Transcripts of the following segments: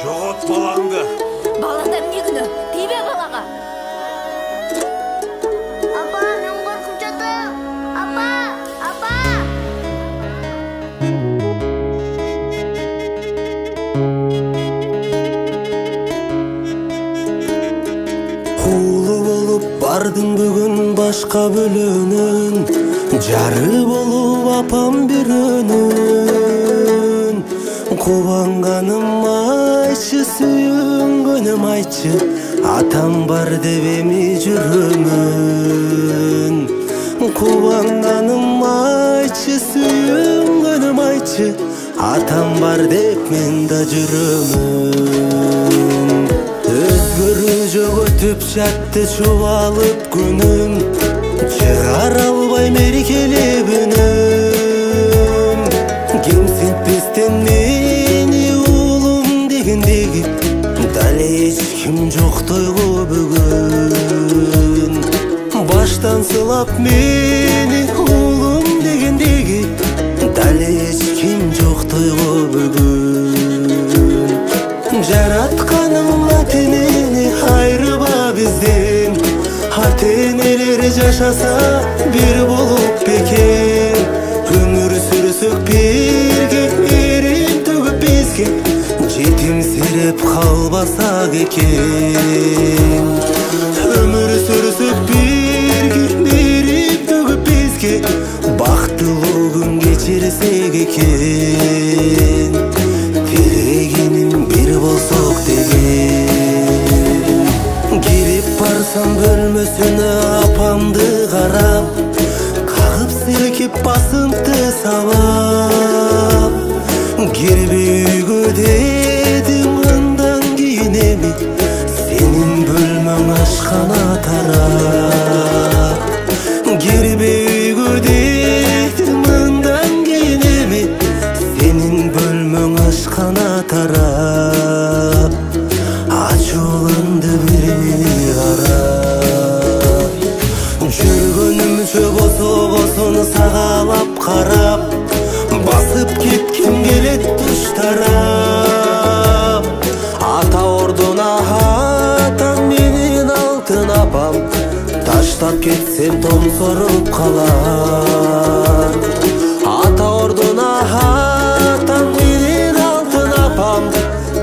Жогот балаңды. Балада эмне күнөө? Тийбе балага. Апа, мен коркуп жатам. Апа, апа. Уулу болуп бардың бүгүн башка бөлөнүн, жары болуп апам бирөөнүн. Кубанганым айчы, сүйүнгөнүм айчы, атам бар деп эми жүрөмүн. Кубанганым айчы, сүйүнгөнүм айчы, атам бар деп мен да жүрөмүн. Өзгөрүү жөгөтүп жатты чубалып күнүм, чыгар албай мерекелеп үнүм. Кемсинтпестен мени уулум дегендеги, дале эч ким жок тойго бүгүн. Баштан сылап мени уулум дегендеги, дале эч ким жок тойго бүгүн. Жаратканым ата-энени айрыба бизден, ата-энелер жашаса бир болуп бекен. Өмүр сүрсөк бирге, эрим төгүп бизге, жетимсиреп калбасак экен. Өмүр сүрсөк бирге, эрим төгүп бизге, бактылуу күн кечирсек экен. Тилегеним бир болсок деген. Кирип барсам бөлмөсүнө апамды карап, кагып силкип басымды сабап. Кирбе үйгө дедим, андан кийин эми сенин бөлмөң ашкана тарап. Кирбе үйгө дедим, андан кийин эми сенин бөлмөң ашкана тарап. Ачууланды бир мени карап. Жүргөнүмчө босо-босону сагалап карап, басып кетким келет туштарап. Ата ордуна атам, менин алтын апам, таштап кетсем томсоруп калам. Ата ордуна атам, менин алтын апам,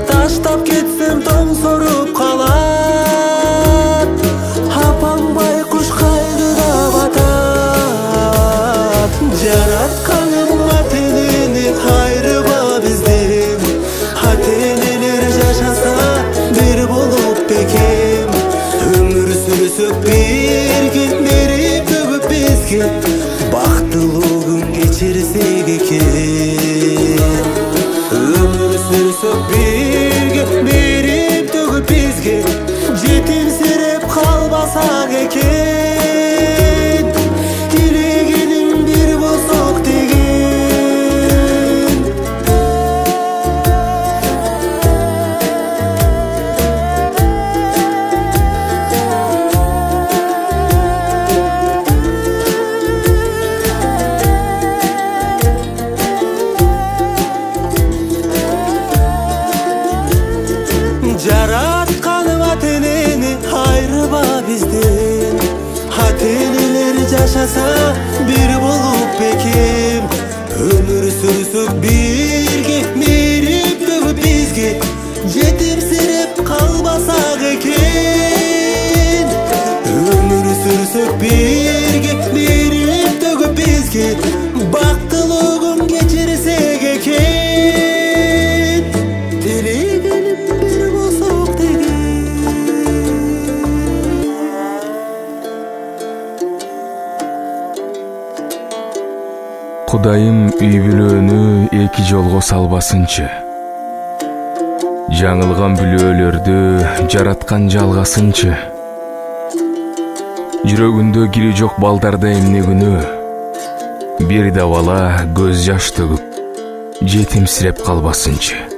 таштап кетсем томсоруп калат. Апам байкуш кайгыга батат. Жаратканым ата-энени айрыба бизден, ата-энелер жашаса бир болуп бекен. Өмүр сүрсөк бирге, берип төгүп бизге, бактылуу күн кечирсек экен. Өмүр сүрсөк бирге, берип төгүп бизге, жетимсиреп калбасак экен. Тилегеним бир болсок деген. Жаратканым ата-энени айрыба бизден, ата-энелер жашаса бир болуп бекем. Өмүр сүрсөк бирге, мерип төгүп бизге, жетимсиреп калбасак экен. Өмүр сүрсөк бирге, мерип төгүп бизге, бактылуу күн кечирсек экен. Тилегеним бир болсок деген. Кудайым үй бүлөнү эки жолго салбасынчы. Жаңылган бүлөлөрдү жараткан жалгасынчы. Жүрөгүндө кири жок балдарда эмне күнөө? Бир да бала көз жаш төгүп, жетимсиреп калбасынчы.